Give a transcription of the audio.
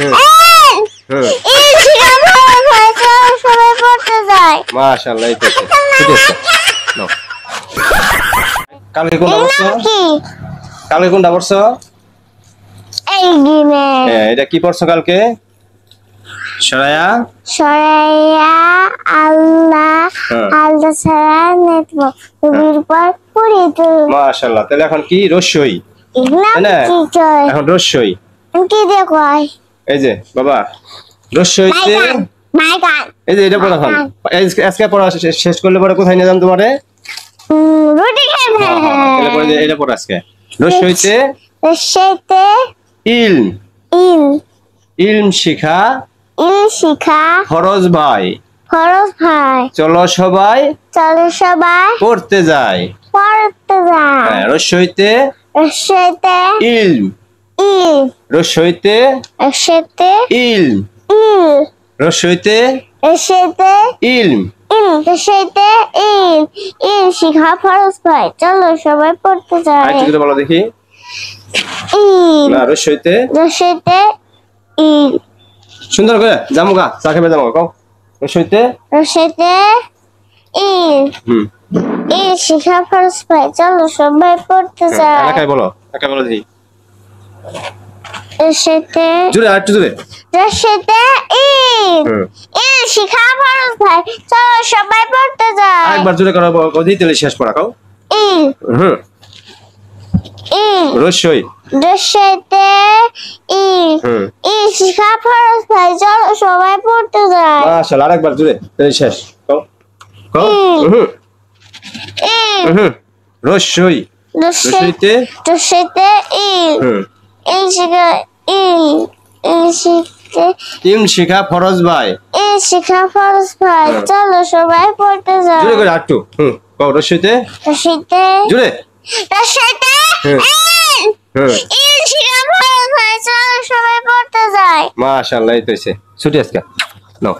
ইল শিখা ফরজ ভাই চলো সবাই পড়তে যাই। মাশাআল্লাহ এই তো ঠিক আছে নাও কালকে কোনটা পড়ছো কালকে কোনটা পড়ছো এই গিনে এটা কি পড়ছো কালকে সরায়া সরাইয়া আল্লাহ আল্লাহ ছাড়া নেতব নবীর পর পড়ি তো মাশাআল্লাহ তাহলে এখন কি রস্যই না কি কয় এখন রস্যই কি দেখো এই যে বাবা রস্যইতে মাইগান এই যে এটা পড়া এখন আজকে পড়া শেষ করলে পরে কোথায় নিয়ে যাম তোমারে রুটি খাবে তাহলে পরে এটা পড়া আজকে রস্যইতে রস্যইতে ইলম ইল ইলম শিখা ইল শিখা ফরজ ভাই চলো সবাই পড়তে যাই হ্যাঁ রস্যইতে ইলম রস্যইতে ইলম রস্যইতে ইলম ইল শিখা ফরজ ভাই চলো সবাই পড়তে যাই আরেকটু বলো দেখি ইল না রস্যইতে ইল সুন্দর করে জামুগা চা খেবে জামুগা কও রস্যইতে ইল ইল শিখা ফরজ ভাই চলো সবাই পড়তে যাই একাই বলো দেখি রস্যইতে জোরে আরেকটু জোরে ইল ইল শিখা ফরজ ভাই চলো সবাই পড়তে যাই আরেকবার জোরে করো কদি তেলে শেষ পড়া কও ইল ইল রস্যই রস্যইতে ইল ইল শিখা ফরজ ভাই চলো সবাই পড়তে যাই মাশাআল্লাহ আরেকবার জোরে তেলে শেষ কও ইল রস্যই রস্যইতে ইল ইল শিখা ইলম শিখা ফরজ ভাই ইল শিখা ফরজ ভাই চলো সবাই পড়তে যাই জোরে করে আরেকটু কও রস্যইতে জোরে ইল শিখা ফরজ ভাই চলো সবাই পড়তে যাই মাশাআল্লাহ এই তো ছুটি আজকে নাও